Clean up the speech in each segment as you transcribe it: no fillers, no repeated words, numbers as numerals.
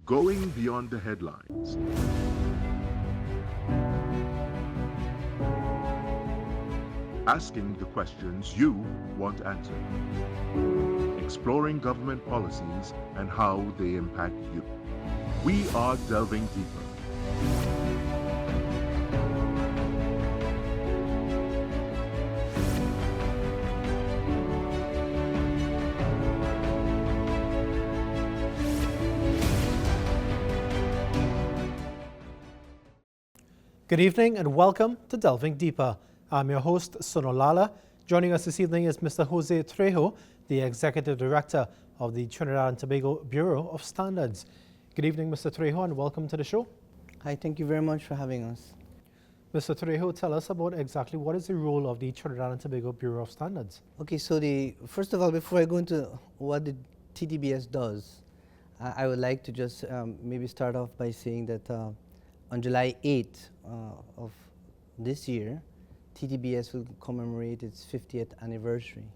Going beyond the headlines. Asking the questions you want answered. Exploring government policies and how they impact you. We are delving deeper. Good evening and welcome to Delving Deeper. I'm your host, Sonolala. Joining us this evening is Mr. José Trejo, the Executive Director of the Trinidad and Tobago Bureau of Standards. Good evening, Mr. Trejo, and welcome to the show. Hi, thank you very much for having us. Mr. Trejo, tell us about exactly what is the role of the Trinidad and Tobago Bureau of Standards? Okay, so first of all, before I go into what the TTBS does, I would like to just maybe start off by saying that on July 8th of this year, TTBS will commemorate its 50th anniversary.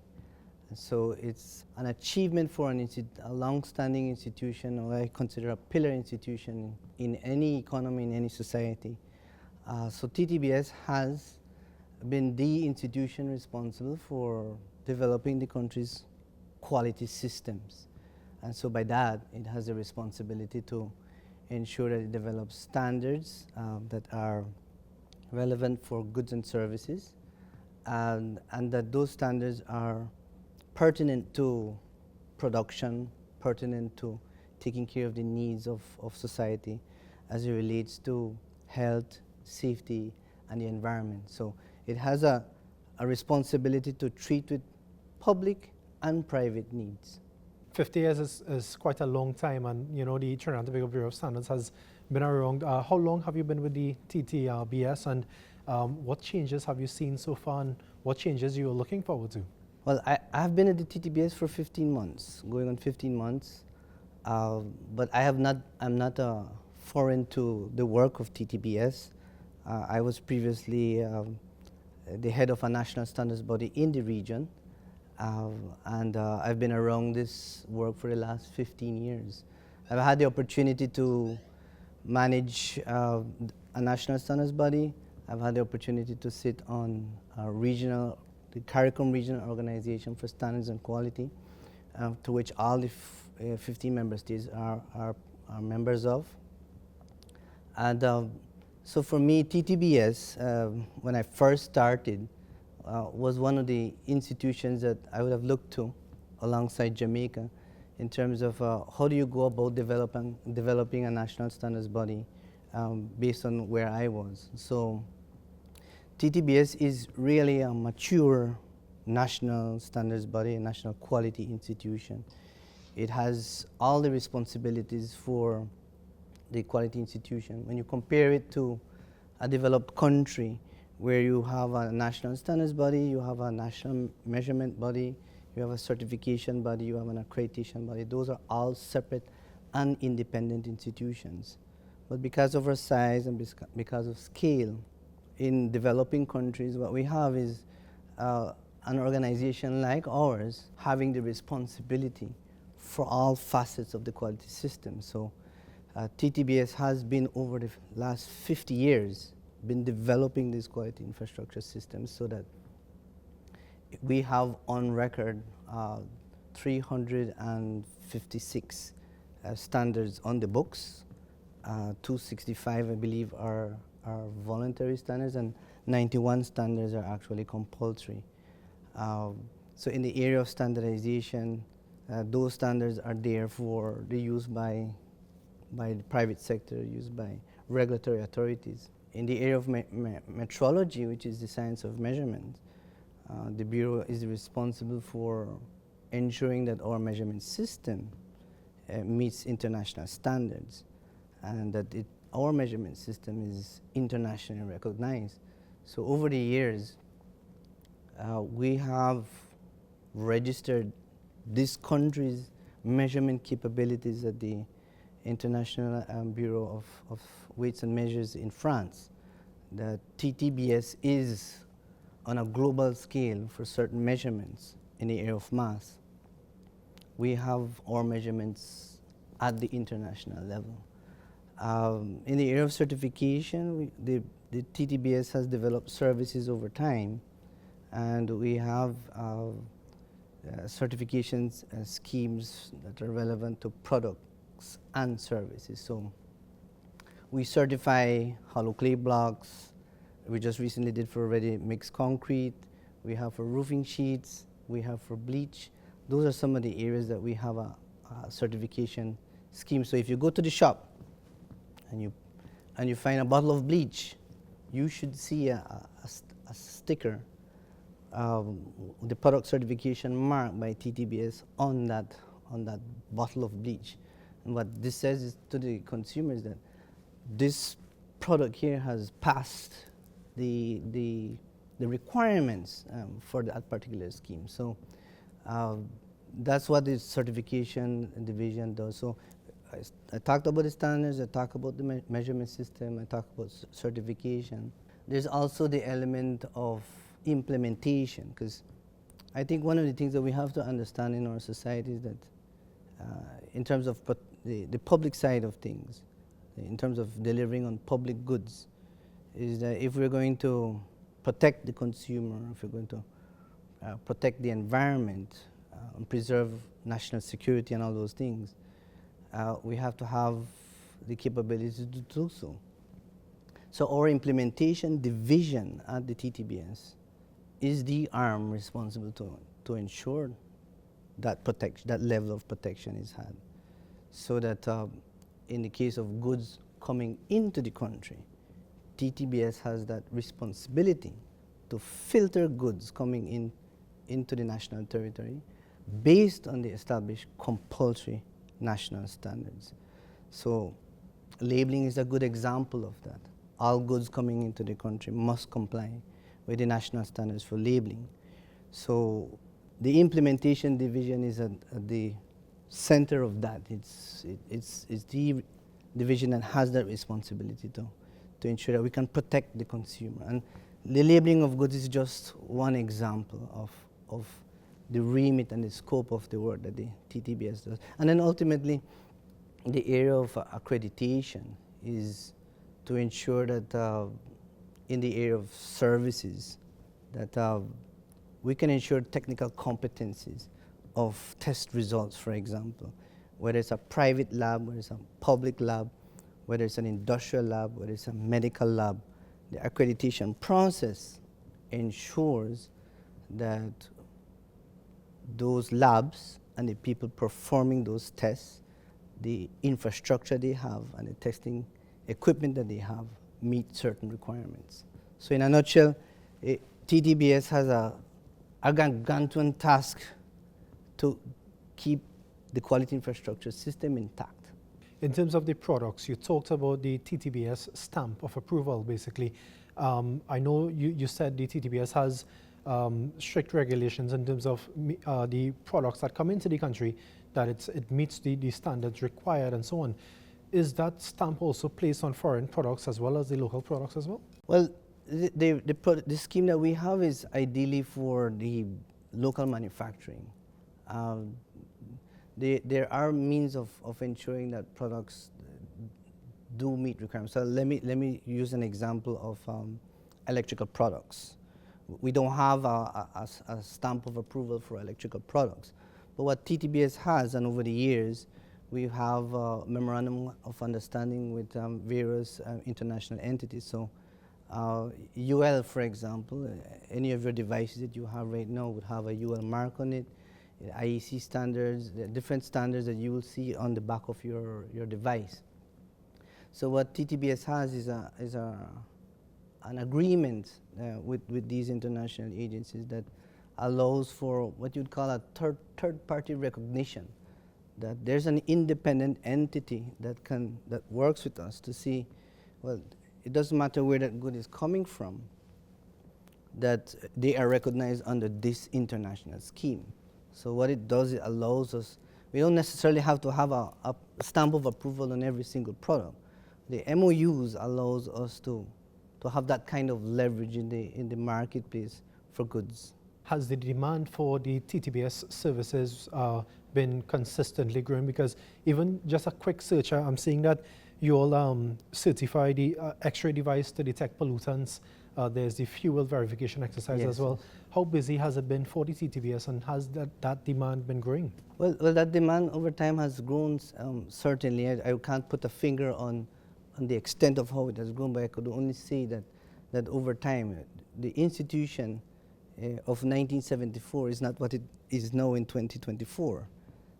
And so it's an achievement for a long-standing institution, or I consider a pillar institution in any economy, in any society. So TTBS has been the institution responsible for developing the country's quality systems. And so by that, it has a responsibility to ensure that it develops standards that are relevant for goods and services, and that those standards are pertinent to production, pertinent to taking care of the needs of society as it relates to health, safety, and the environment. So it has a responsibility to treat with public and private needs. 50 years is quite a long time, and you know the Trinidad and Tobago Bureau of Standards has been around. How long have you been with the TTBS, and what changes have you seen so far, and what changes you are looking forward to? Well, I've been at the TTBS for 15 months, going on 15 months, but I'm not foreign to the work of TTBS. I was previously the head of a national standards body in the region, and I've been around this work for the last 15 years. I've had the opportunity to manage a national standards body. I've had the opportunity to sit on the CARICOM Regional Organization for Standards and Quality, to which all the 15 member states are members of. And so for me, TTBS, when I first started, was one of the institutions that I would have looked to alongside Jamaica in terms of how do you go about developing a national standards body based on where I was. So TTBS is really a mature national standards body, a national quality institution. It has all the responsibilities for the quality institution. When you compare it to a developed country where you have a national standards body, you have a national measurement body, you have a certification body, you have an accreditation body, those are all separate and independent institutions. But because of our size and because of scale, in developing countries, what we have is an organization like ours having the responsibility for all facets of the quality system. So TTBS has been, over the last 50 years, been developing these quality infrastructure systems so that we have on record 356 standards on the books. 265, I believe, are voluntary standards, and 91 standards are actually compulsory. So in the area of standardization, those standards are there for the use by the private sector, used by regulatory authorities. In the area of metrology, which is the science of measurement, the Bureau is responsible for ensuring that our measurement system meets international standards, and that our measurement system is internationally recognized. So over the years, we have registered this country's measurement capabilities at the International Bureau of Weights and Measures in France. The TTBS is on a global scale for certain measurements in the area of mass. We have our measurements at the international level. In the area of certification, the TTBS has developed services over time, and we have certifications schemes that are relevant to products and services. So we certify hollow clay blocks. We just recently did for ready mixed concrete. We have for roofing sheets. We have for bleach. Those are some of the areas that we have a certification scheme. So if you go to the shop and you find a bottle of bleach, you should see a sticker, the product certification marked by TTBS on that bottle of bleach. And what this says is to the consumers that this product here has passed the requirements for that particular scheme. So that's what the certification division does. So I talked about the standards, I talked about the measurement system, I talked about certification. There's also the element of implementation, because I think one of the things that we have to understand in our society is that in terms of the public side of things, in terms of delivering on public goods, is that if we're going to protect the consumer, if we're going to protect the environment, and preserve national security and all those things, we have to have the capability to do so. So our implementation division at the TTBS is the arm responsible to ensure that that level of protection is had, so that in the case of goods coming into the country, TTBS has that responsibility to filter goods coming into the national territory based on the established compulsory national standards. So labeling is a good example of that. All goods coming into the country must comply with the national standards for labeling. So the implementation division is at the center of that. It's the division that has that responsibility to ensure that we can protect the consumer. And the labeling of goods is just one example of the remit and the scope of the work that the TTBS does. And then ultimately, the area of accreditation is to ensure that in the area of services, that we can ensure technical competencies of test results, for example, whether it's a private lab, whether it's a public lab, whether it's an industrial lab, whether it's a medical lab. The accreditation process ensures that those labs and the people performing those tests, the infrastructure they have and the testing equipment that they have meet certain requirements. So in a nutshell, TTBS has a gargantuan task to keep the quality infrastructure system intact. In terms of the products, you talked about the TTBS stamp of approval, basically. I know you said the TTBS has strict regulations in terms of the products that come into the country, that it meets the standards required and so on. Is that stamp also placed on foreign products as well as the local products as well? Well, the scheme that we have is ideally for the local manufacturing. There are means of ensuring that products do meet requirements. So let me use an example of electrical products. We don't have a stamp of approval for electrical products, but what TTBS has, and over the years, we have a memorandum of understanding with various international entities. So UL, for example, any of your devices that you have right now would have a UL mark on it. IEC standards, the different standards that you will see on the back of your device. So what TTBS has is an agreement with these international agencies that allows for what you'd call a third-party recognition, that there's an independent entity that works with us to see, well, it doesn't matter where that good is coming from, that they are recognized under this international scheme. So what it does, it allows us, we don't necessarily have to have a stamp of approval on every single product. The MOUs allows us to have that kind of leverage in the marketplace for goods. has the demand for the TTBS services been consistently growing? Because even just a quick search, I'm seeing that you all certify the X-ray device to detect pollutants. There's the fuel verification exercise Yes, as well. yes. How busy has it been for the TTBS, and has that demand been growing? Well, that demand over time has grown, certainly. I can't put a finger on the extent of how it has grown, but I could only say that over time, the institution of 1974 is not what it is now in 2024.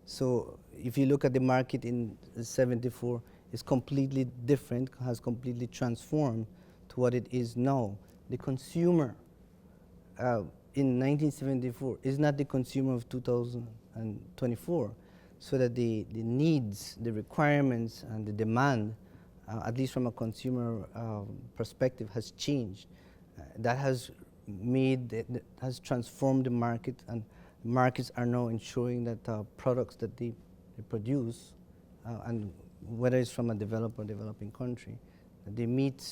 So if you look at the market in 74, it's completely different, has completely transformed to what it is now. The consumer in 1974 is not the consumer of 2024, so that the needs, the requirements, and the demand, at least from a consumer perspective, has changed. That has has transformed the market, and markets are now ensuring that products that they produce, and whether it's from a developed or developing country, that they meet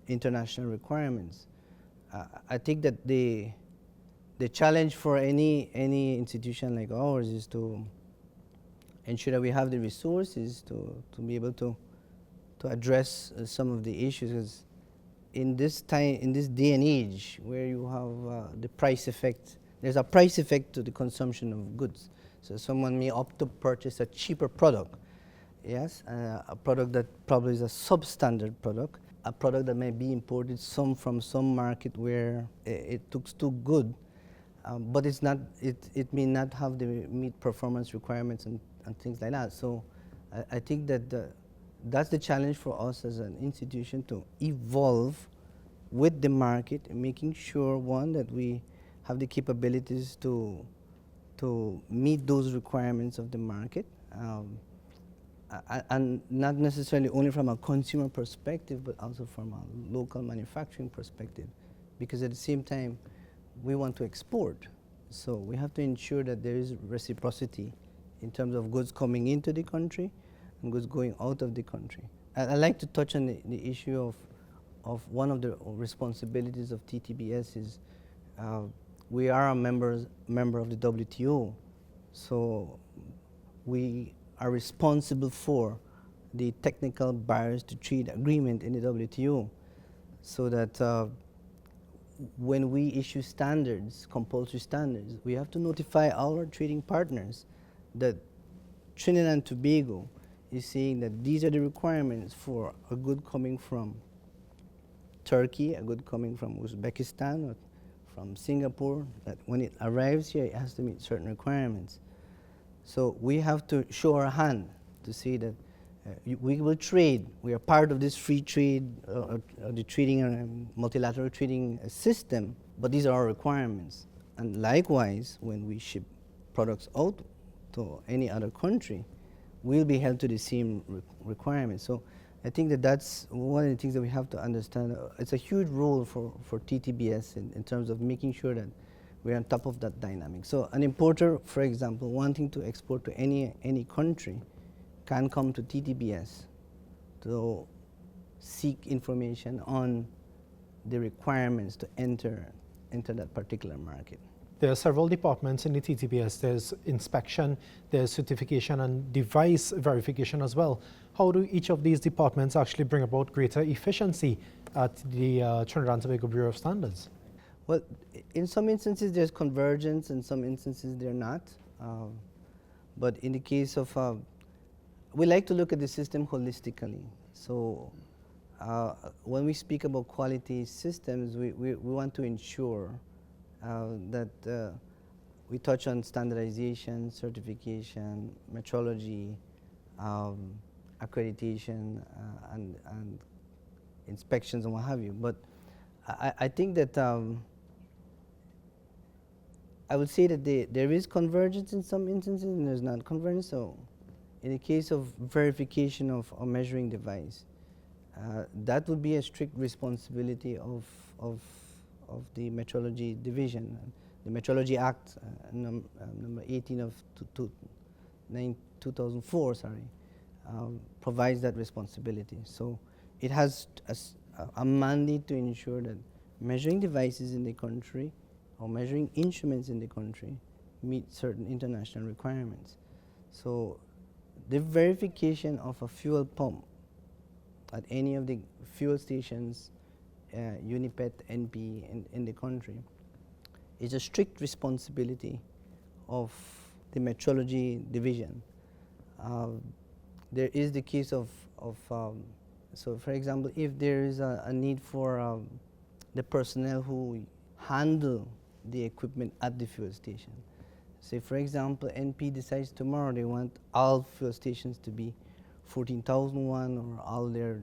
international requirements. I think that the challenge for any institution like ours is to ensure that we have the resources to be able to address some of the issues. 'Cause in this time, in this day and age, where you have the price effect, there's a price effect to the consumption of goods. So someone may opt to purchase a cheaper product, yes, a product that probably is a substandard product, a product that may be imported from some market where it looks too good, but it's not. It may not have the meet performance requirements and things like that. So I think that that's the challenge for us as an institution, to evolve with the market, and making sure, one, that we have the capabilities to meet those requirements of the market, and not necessarily only from a consumer perspective, but also from a local manufacturing perspective, because at the same time, we want to export. So we have to ensure that there is reciprocity in terms of goods coming into the country and goods going out of the country. I'd like to touch on the issue of one of the responsibilities of TTBS is we are a member of the WTO, so we are responsible for the technical barriers to trade agreement in the WTO, so that when we issue standards, compulsory standards, we have to notify our trading partners that Trinidad and Tobago is saying that these are the requirements for a good coming from Turkey, a good coming from Uzbekistan, or from Singapore, that when it arrives here, it has to meet certain requirements. So we have to show our hand to say that we will trade. We are part of this free trade, the trading, multilateral trading system, but these are our requirements. And likewise, when we ship products out to any other country, we'll be held to the same requirements. So I think that that's one of the things that we have to understand. It's a huge role for TTBS in terms of making sure that we're on top of that dynamic. So an importer, for example, wanting to export to any country, can come to TTBS to seek information on the requirements to enter that particular market. There are several departments in the TTBS. There's inspection, there's certification, and device verification as well. How do each of these departments actually bring about greater efficiency at the Trinidad and Tobago Bureau of Standards? Well, in some instances there's convergence, in some instances they're not. But in the case of, we like to look at the system holistically. So when we speak about quality systems, we want to ensure that we touch on standardization, certification, metrology, accreditation, and inspections and what have you. But I think that I would say that there is convergence in some instances and there's not convergence. So in the case of verification of a measuring device, that would be a strict responsibility of the Metrology Division. The Metrology Act, number 18 of 2004, provides that responsibility. So it has a mandate to ensure that measuring devices in the country or measuring instruments in the country meet certain international requirements. So the verification of a fuel pump at any of the fuel stations, Unipet, NP in the country, is a strict responsibility of the metrology division. There is the case of so for example, if there is a need for the personnel who handle the equipment at the fuel station. Say for example, NP decides tomorrow they want all fuel stations to be 14,001 or all their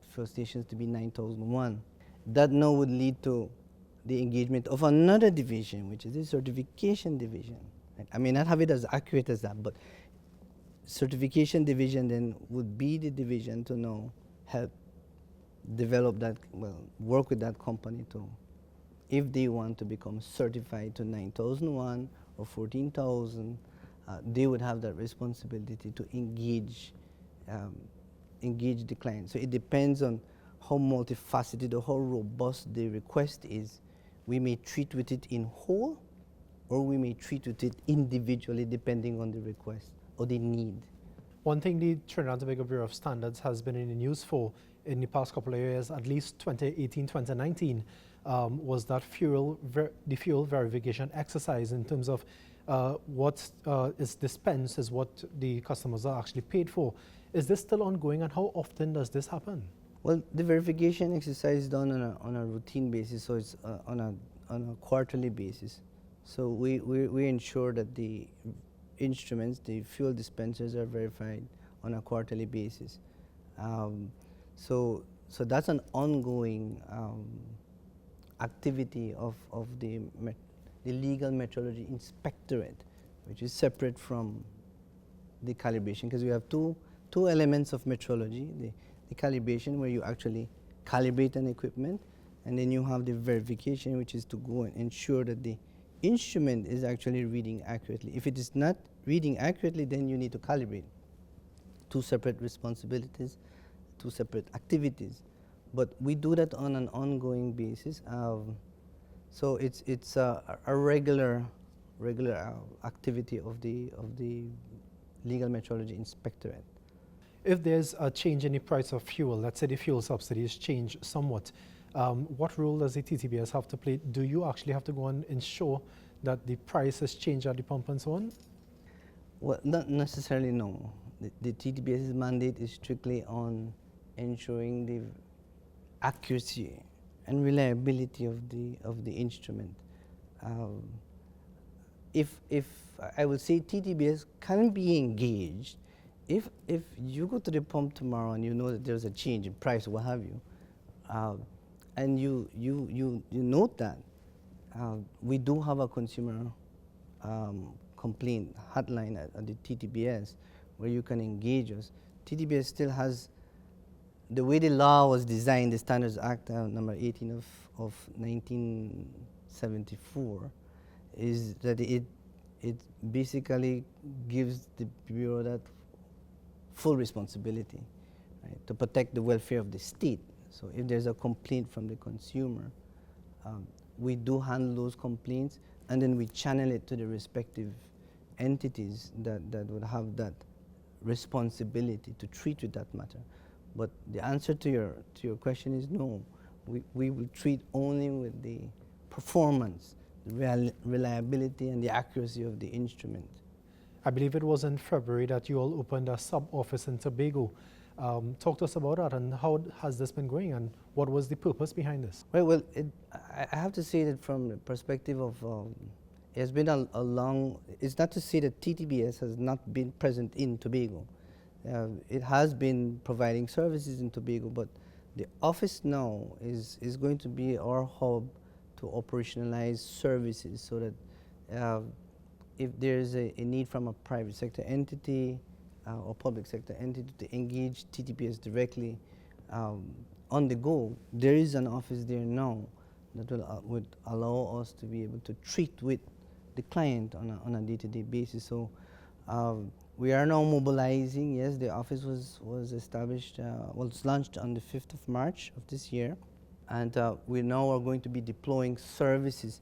fuel stations to be 9,001. That now would lead to the engagement of another division, which is the certification division. Right? I may not have it as accurate as that, but certification division then would be the division to now help develop that, well, work with that company to, if they want to become certified to 9,001 or 14,000, they would have that responsibility to engage the client. So it depends on how multifaceted or how robust the request is. We may treat with it in whole, or we may treat with it individually depending on the request or the need. One thing the Trinidad and Tobago Bureau of Standards has been in the news for in the past couple of years, at least 2018, 2019, was that the fuel verification exercise in terms of what is dispensed is what the customers are actually paid for. Is this still ongoing, and how often does this happen? Well, the verification exercise is done on a routine basis, so it's on a quarterly basis. So we ensure that the instruments, the fuel dispensers, are verified on a quarterly basis. So that's an ongoing activity of the legal metrology inspectorate, which is separate from the calibration, because we have two elements of metrology: the calibration, where you actually calibrate an equipment, and then you have the verification, which is to go and ensure that the instrument is actually reading accurately. If it is not reading accurately, then you need to calibrate. Two separate responsibilities, two separate activities, but we do that on an ongoing basis. So it's a regular activity of the legal metrology inspectorate. If there's a change in the price of fuel, let's say the fuel subsidies change somewhat, what role does the TTBS have to play? Do you actually have to go and ensure that the price has changed at the pump and so on? Well, not necessarily, no. The TTBS's mandate is strictly on ensuring the accuracy and reliability of the instrument. If I would say TTBS can be engaged if you go to the pump tomorrow and you know that there's a change in price, what have you, and you note that, we do have a consumer complaint hotline at the TTBS where you can engage us. TTBS still has, the way the law was designed, the Standards Act number 18 of 1974, is that it basically gives the Bureau that full responsibility, right, to protect the welfare of the state. So if there's a complaint from the consumer, we do handle those complaints, and then we channel it to the respective entities that would have that responsibility to treat with that matter. But the answer to your question is no. We will treat only with the performance, the reliability, and the accuracy of the instrument. I believe it was in February that you all opened a sub-office in Tobago. Talk to us about that, and how has this been going, and what was the purpose behind this? Well, I have to say that from the perspective of, it's been a long, it's not to say that TTBS has not been present in Tobago. It has been providing services in Tobago, but the office now is going to be our hub to operationalize services, so that if there's a need from a private sector entity or public sector entity to engage TTBS directly on the go, there is an office there now that would allow us to be able to treat with the client on a day-to-day basis. So we are now mobilizing. Yes, the office was established, was launched on the 5th of March of this year, and we now are going to be deploying services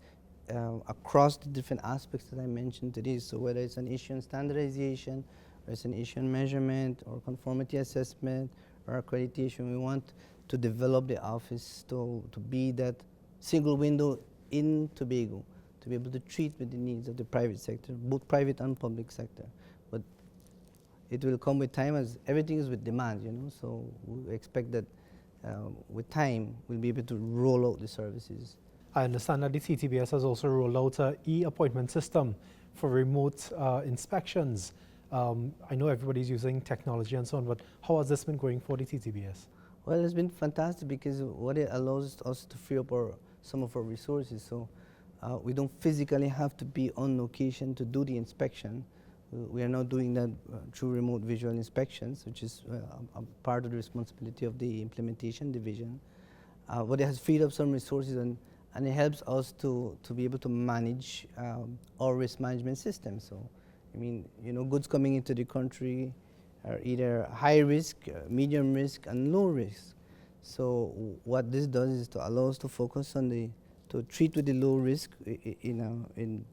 across the different aspects that I mentioned today. So whether it's an issue on standardization, or it's an issue on measurement, or conformity assessment, or accreditation, we want to develop the office to be that single window in Tobago, to be able to treat with the needs of the private sector, both private and public sector. But it will come with time, as everything is with demand, you know, so we expect that with time we'll be able to roll out the services. I understand that the TTBS has also rolled out an e-appointment system for remote inspections. I know everybody's using technology and so on, but how has this been going for the TTBS? Well, it's been fantastic because what it allows us to free up some of our resources. So we don't physically have to be on location to do the inspection. We are now doing that through remote visual inspections, which is a part of the responsibility of the implementation division. But it has freed up some resources, and it helps us to be able to manage our risk management system. So, I mean, you know, goods coming into the country are either high risk, medium risk, and low risk. So what this does is to allow us to focus on to treat with the low risk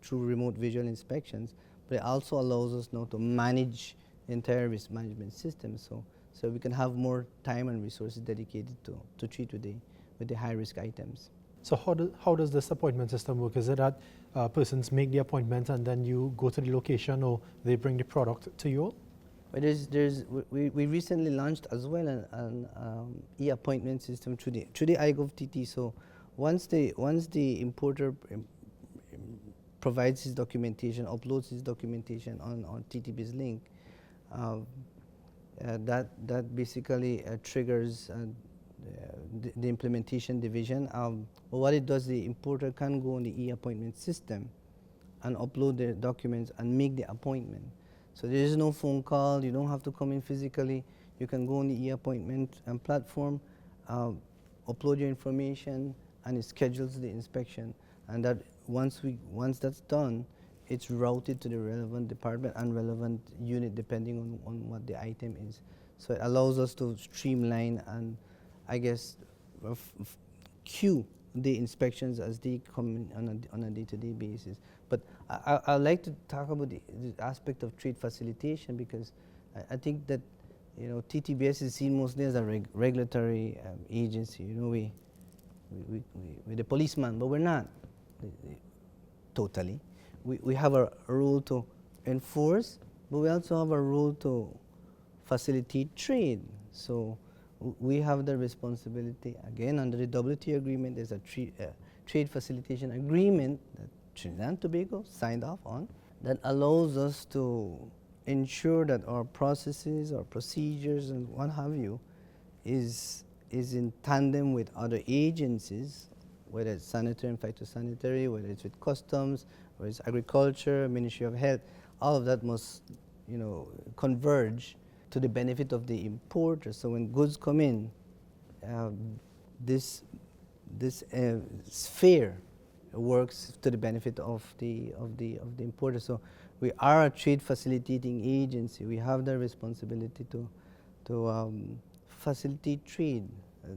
through remote visual inspections, but it also allows us now to manage the entire risk management system. So we can have more time and resources dedicated to treat with the high risk items. So how does this appointment system work? Is it that persons make the appointment and then you go to the location, or they bring the product to you all? But we recently launched as well an e-appointment system through the iGovTT. So once the importer provides his documentation, uploads his documentation on TTB's link, that basically triggers the implementation division. What it does, the importer can go on the e-appointment system and upload their documents and make the appointment. So there is no phone call, you don't have to come in physically. You can go on the e-appointment platform, upload your information, and it schedules the inspection. And that once that's done, it's routed to the relevant department and relevant unit depending on what the item is. So it allows us to streamline and, I guess, queue the inspections as they come in on a day-to-day basis. But I'd like to talk about the aspect of trade facilitation, because I think that, you know, TTBS is seen mostly as a regulatory agency. You know, we're the policeman, but we're not totally. We have a role to enforce, but we also have a role to facilitate trade. So we have the responsibility, again, under the WTO agreement. There's a trade facilitation agreement that Trinidad and Tobago signed off on that allows us to ensure that our processes, our procedures, and what have you, is in tandem with other agencies, whether it's sanitary and phytosanitary, whether it's with customs, whether it's agriculture, Ministry of Health. All of that must, you know, converge to the benefit of the importer. So when goods come in, this sphere works to the benefit of the importer. So we are a trade facilitating agency. We have the responsibility to facilitate trade.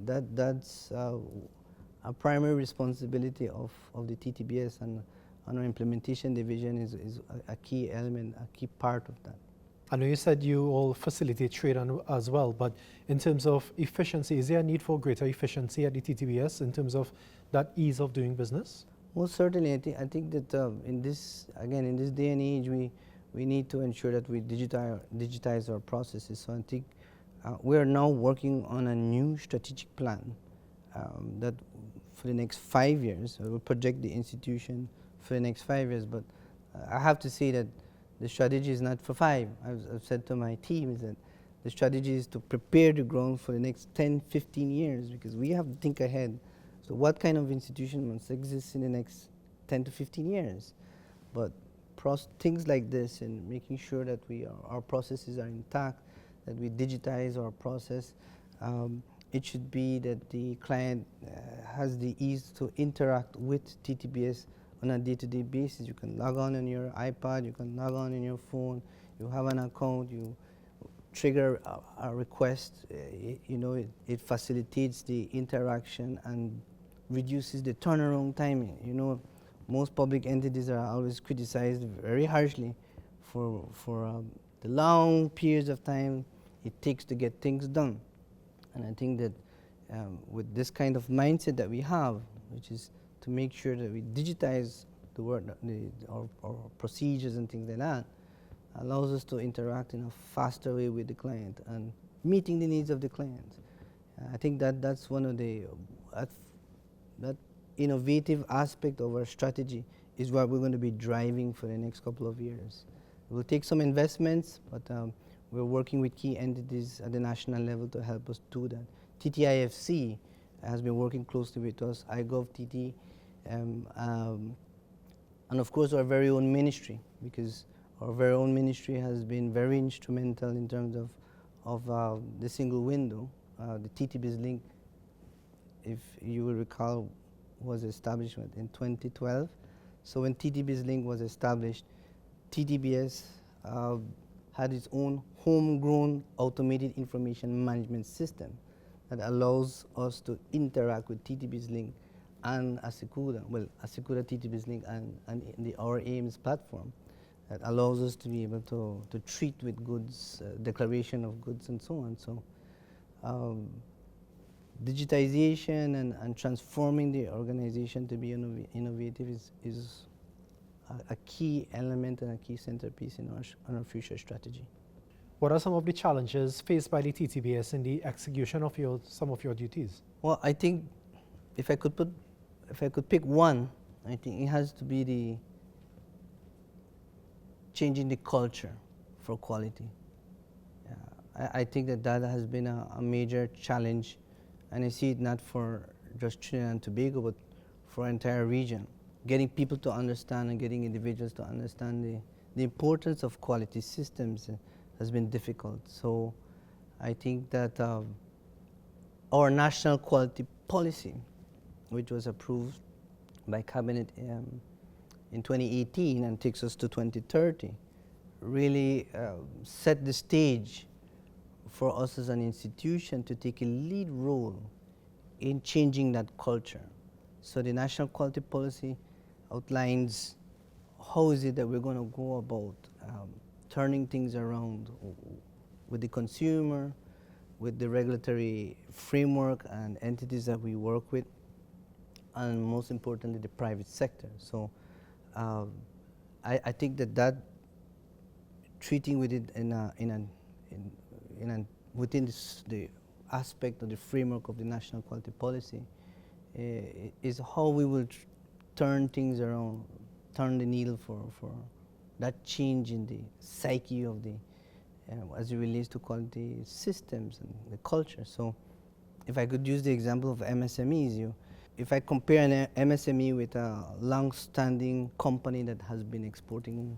That's a primary responsibility of the TTBS, and our implementation division is a key element, a key part of that. I know you said you all facilitate trade as well, but in terms of efficiency, is there a need for greater efficiency at the TTBS in terms of that ease of doing business? Most certainly. I think that in this day and age, we need to ensure that we digitize our processes. So I think we are now working on a new strategic plan that for the next 5 years, we will project the institution for the next 5 years. But I have to say that the strategy is not for 5. I've said to my team is that the strategy is to prepare the ground for the next 10, 15 years, because we have to think ahead. So what kind of institution must exist in the next 10 to 15 years? But things like this, and making sure that our processes are intact, that we digitize our process. It should be that the client has the ease to interact with TTBS on a day-to-day basis. You can log on your iPad, you can log on your phone, you have an account, you trigger a request. It facilitates the interaction and reduces the turnaround time. most public entities are always criticized very harshly for the long periods of time it takes to get things done. And I think that with this kind of mindset that we have, which is to make sure that we digitize the work, our procedures and things like that, allows us to interact in a faster way with the client and meeting the needs of the client. I think that that's one of the that innovative aspect of our strategy is what we're going to be driving for the next couple of years. It will take some investments, but we're working with key entities at the national level to help us do that. TTIFC has been working closely with us, iGovTT, and of course our very own ministry, because our very own ministry has been very instrumental in terms of the single window. The TTBiz link, if you will recall, was established in 2012. So when TTBiz link was established, TTBS had its own homegrown automated information management system that allows us to interact with TTBiz link and Asikuda, well, Asikuda, TTBiz link, and the Our Aims platform that allows us to be able to treat with goods, declaration of goods and so on. So digitization and transforming the organization to be innovative is a key element and a key centerpiece in our future strategy. What are some of the challenges faced by the TTBS in the execution of some of your duties? Well, I think if I could pick one, I think it has to be the changing the culture for quality. I think that has been a major challenge, and I see it not for just Trinidad and Tobago, but for our entire region. Getting people to understand and getting individuals to understand the importance of quality systems has been difficult. So I think that our national quality policy, which was approved by Cabinet in 2018 and takes us to 2030, really set the stage for us as an institution to take a lead role in changing that culture. So the national quality policy outlines how is it that we're going to go about turning things around with the consumer, with the regulatory framework and entities that we work with, and most importantly, the private sector. So I think that treating with it within the aspect of the framework of the national quality policy is how we will turn things around, turn the needle for that change in the psyche of the, as it relates to quality systems and the culture. So if I could use the example of MSMEs, if I compare an MSME with a long-standing company that has been exporting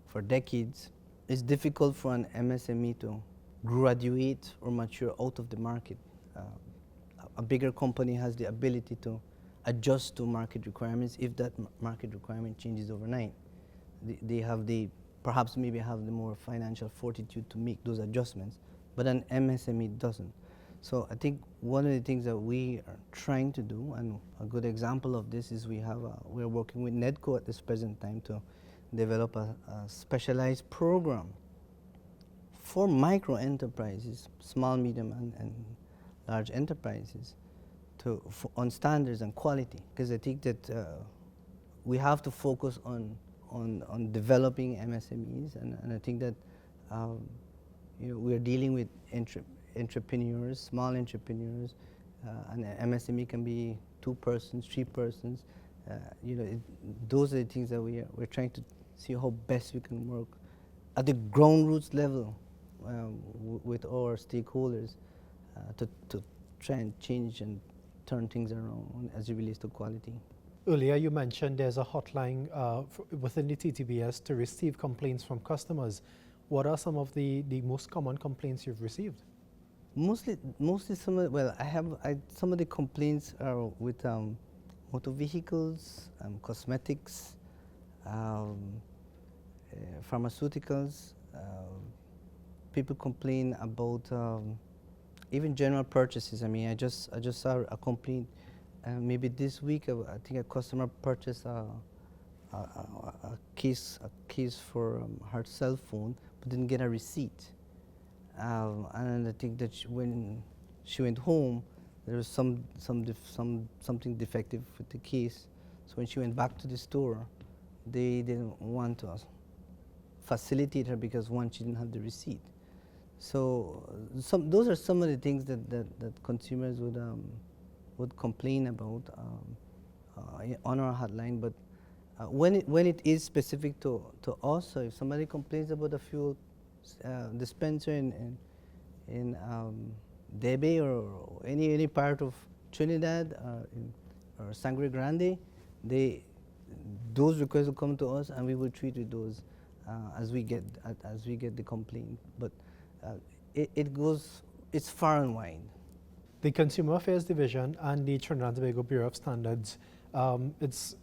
for decades, it's difficult for an MSME to graduate or mature out of the market. A bigger company has the ability to adjust to market requirements if that market requirement changes overnight. They have perhaps maybe have the more financial fortitude to make those adjustments, but an MSME doesn't. So I think one of the things that we are trying to do, and a good example of this is we're working with NEDCO at this present time to develop a specialized program for micro enterprises, small, medium, and large enterprises, on standards and quality. Because I think that we have to focus on developing MSMEs, and I think that we're dealing with entrepreneurs, small entrepreneurs, and an MSME can be 2 persons, 3 persons. Those are the things that we're trying to see how best we can work at the ground roots level with our stakeholders to try and change and turn things around as it relates to quality. Earlier you mentioned there's a hotline within the TTBS to receive complaints from customers. What are some of the most common complaints you've received? Mostly some of the complaints are with motor vehicles, cosmetics, pharmaceuticals. People complain about even general purchases. I mean, I just saw a complaint maybe this week. I think a customer purchased a case for her cell phone, but didn't get a receipt. And I think that when she went home, there was something defective with the case. So when she went back to the store, they didn't want to facilitate her because one, she didn't have the receipt. So those are some of the things that consumers would complain about on our hotline. But when it is specific to us, so if somebody complains about a fuel dispenser in Debe or any part of Trinidad or Sangre Grande, those requests will come to us, and we will treat with those as we get the complaint. But it's far and wide. The Consumer Affairs Division and the Trinidad and Tobago Bureau of Standards, it's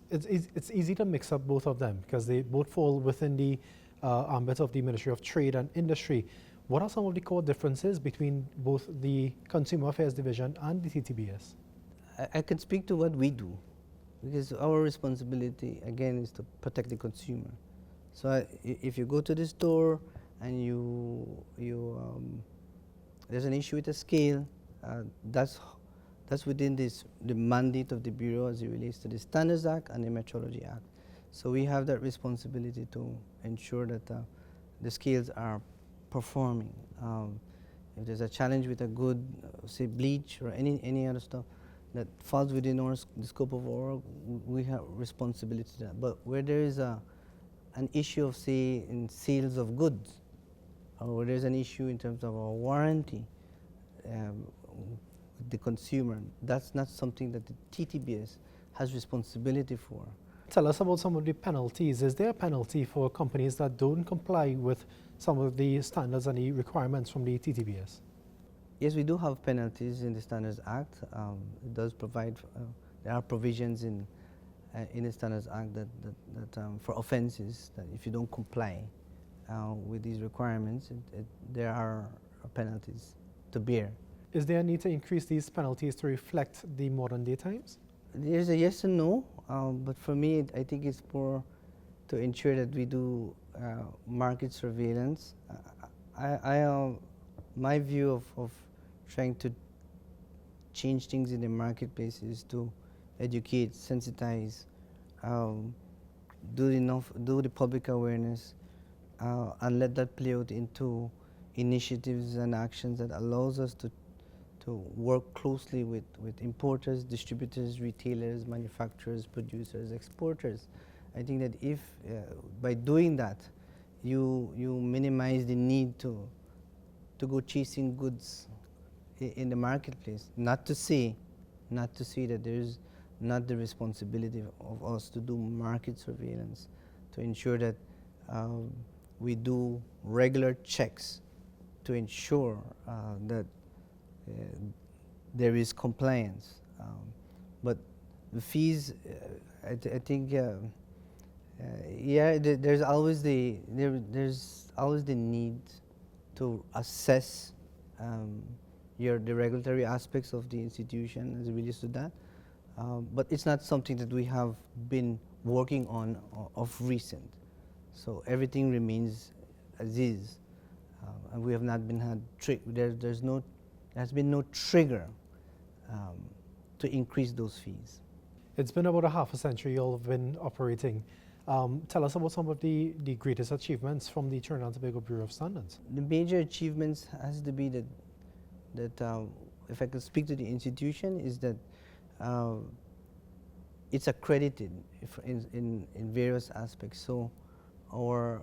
easy to mix up both of them because they both fall within the ambit of the Ministry of Trade and Industry. What are some of the core differences between both the Consumer Affairs Division and the TTBS? I can speak to what we do, because our responsibility, again, is to protect the consumer. So if you go to the store and there's an issue with a scale, that's within the mandate of the Bureau as it relates to the Standards Act and the Metrology Act. So we have that responsibility to ensure that the scales are performing. If there's a challenge with a good, say bleach or any other stuff that falls within the scope of our work, we have responsibility to that. But where there is an issue of, say, in sales of goods, or where there's an issue in terms of our warranty with the consumer, that's not something that the TTBS has responsibility for. Tell us about some of the penalties. Is there a penalty for companies that don't comply with some of the standards and the requirements from the TTBS? Yes, we do have penalties in the Standards Act. It does provide, there are provisions in the Standards Act that for offenses, that if you don't comply with these requirements, there are penalties to bear. Is there a need to increase these penalties to reflect the modern day times? There's a yes and no, but for me, I think it's more to ensure that we do market surveillance. My view of trying to change things in the marketplace is to educate, sensitize, do the public awareness, and let that play out into initiatives and actions that allows us to work closely with importers, distributors, retailers, manufacturers, producers, exporters. I think that if by doing that, you minimize the need to go chasing goods in the marketplace. Not to say that there's not the responsibility of us to do market surveillance, to ensure that we do regular checks to ensure that there is compliance. But the fees, I think, yeah, there's always the need to assess the regulatory aspects of the institution as it relates to that. But it's not something that we have been working on of recent. So everything remains as is, and we have not been there has been no trigger to increase those fees. It's been about a half a century you all have been operating. Tell us about some of the greatest achievements from the Trinidad and Tobago Bureau of Standards. The major achievements has to be that if I could speak to the institution, is that it's accredited in various aspects. So our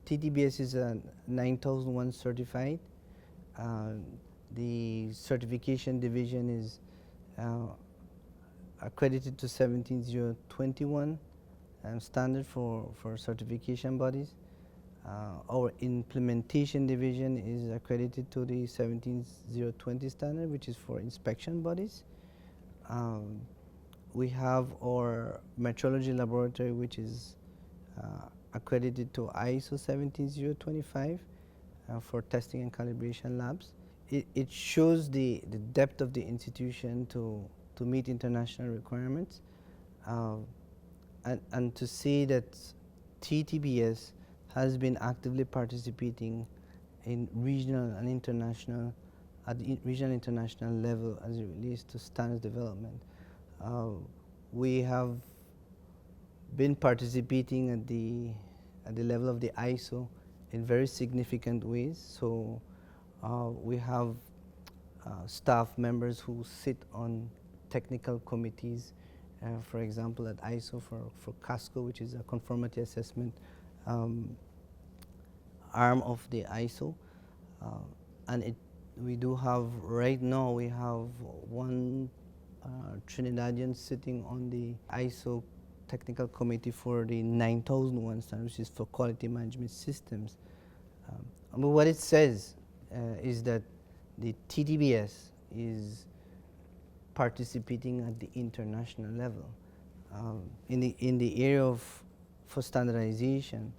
TTBS is a 9001 certified. The certification division is accredited to 17021 standard for certification bodies. Our implementation division is accredited to the 17020 standard, which is for inspection bodies. We have our metrology laboratory, which is accredited to ISO 17025 for testing and calibration labs. It shows the depth of the institution to meet international requirements. Uh, and to see that TTBS has been actively participating in regional and international, at the regional and international level as it relates to standards development. We have been participating at the level of the ISO in very significant ways. So we have staff members who sit on technical committees, for example, at ISO for CASCO, which is a conformity assessment arm of the ISO. And we do have, right now, we have one Trinidadian sitting on the ISO technical committee for the 9001 standard, which is for quality management systems. But what it says is that the TTBS is participating at the international level. In the area of for standardization,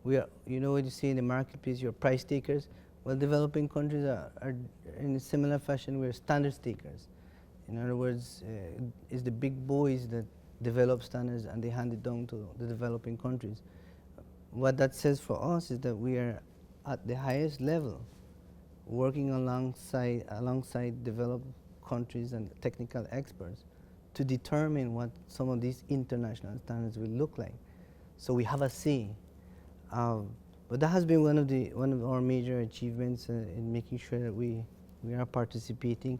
we are, you know what you see in the marketplace, you're price takers. Well, developing countries are in a similar fashion, we're standards takers. In other words, it's the big boys that develop standards and they hand it down to the developing countries. What that says for us is that we are at the highest level, working alongside developed countries and technical experts to determine what some of these international standards will look like. So we have a say. But that has been one of our major achievements in making sure that we are participating.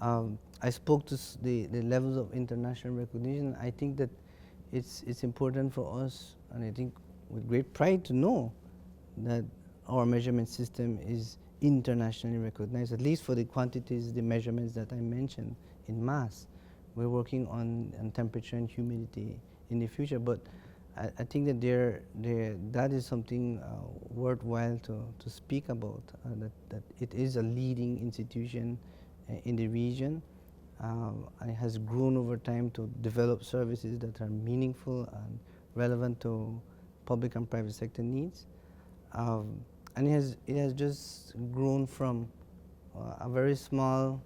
I spoke to the levels of international recognition. I think that it's important for us, and I think with great pride, to know that our measurement system is internationally recognized, at least for the quantities, the measurements that I mentioned in mass. We're working on temperature and humidity in the future, but I think that that is something worthwhile to speak about, that it is a leading institution in the region, and it has grown over time to develop services that are meaningful and relevant to public and private sector needs. And it has just grown from a very small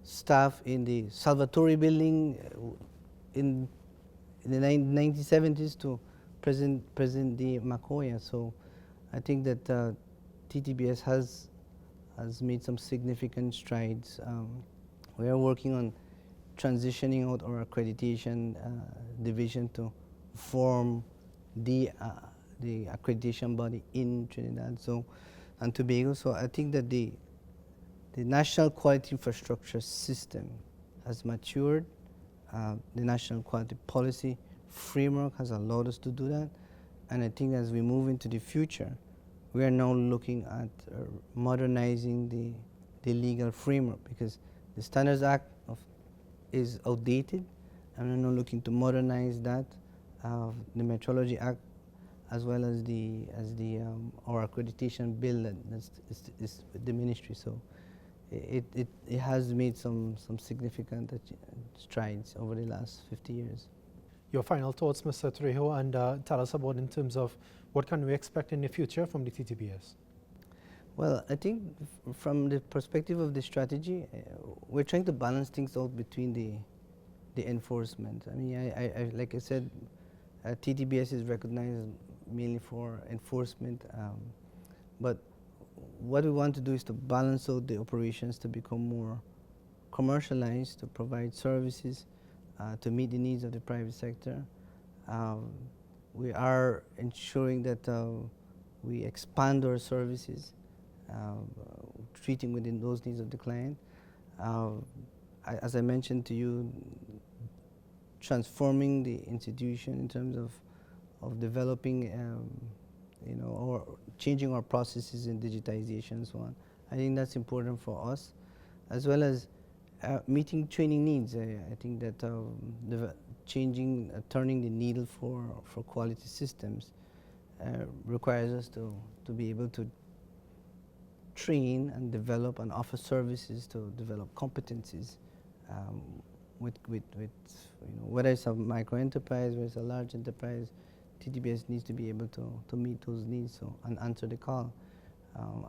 staff in the Salvatore building in the 1970s to present day Macoya. So I think that TTBS has made some significant strides. We are working on transitioning out our accreditation division to form the accreditation body in Trinidad and Tobago. So I think that the national quality infrastructure system has matured. The national quality policy framework has allowed us to do that. And I think as we move into the future, we are now looking at modernizing the legal framework, because the Standards Act is outdated, and we're now looking to modernize that. The Metrology Act, as well as our accreditation bill that's with the ministry. So it has made some significant strides over the last 50 years. Your final thoughts, Mr. Trejo, and tell us about in terms of what can we expect in the future from the TTBS? Well, I think from the perspective of the strategy, we're trying to balance things out between the enforcement. I mean, I like I said, TTBS is recognized mainly for enforcement, but what we want to do is to balance out the operations to become more commercialized, to provide services, to meet the needs of the private sector. We are ensuring that we expand our services, treating within those needs of the client. As I mentioned to you, transforming the institution in terms of developing, or changing our processes in digitization and so on. I think that's important for us, as well as meeting training needs. I think that turning the needle for quality systems requires us to be able to train and develop and offer services to develop competencies with whether it's a micro enterprise, whether it's a large enterprise. TTBS needs to be able to meet those needs and answer the call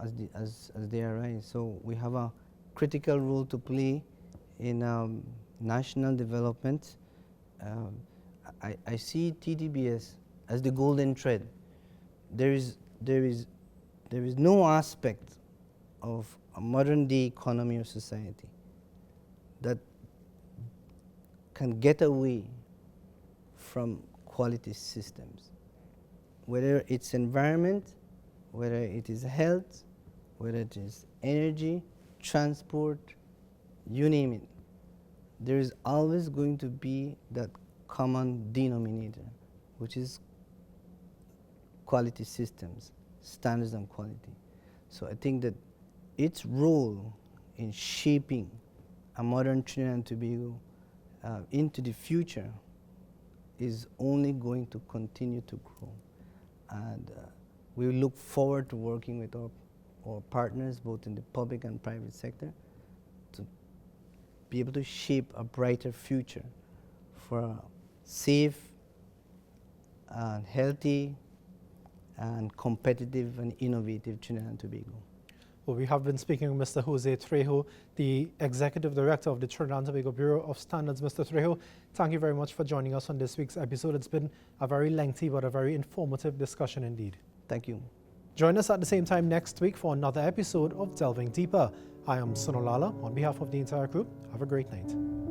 as they arise. So we have a critical role to play in national development, I see TTBS as the golden thread. There is no aspect of a modern day economy or society that can get away from quality systems. Whether it's environment, whether it is health, whether it is energy, transport, you name it, there is always going to be that common denominator, which is quality systems, standards and quality. So I think that its role in shaping a modern Trinidad and Tobago into the future is only going to continue to grow. And we look forward to working with our partners, both in the public and private sector, to be able to shape a brighter future for a safe and healthy and competitive and innovative Trinidad and Tobago. Well, we have been speaking with Mr. José Trejo, the Executive Director of the Trinidad and Tobago Bureau of Standards. Mr. Trejo, thank you very much for joining us on this week's episode. It's been a very lengthy but a very informative discussion indeed. Thank you. Join us at the same time next week for another episode of Delving Deeper. I am Sunolala on behalf of the entire group. Have a great night.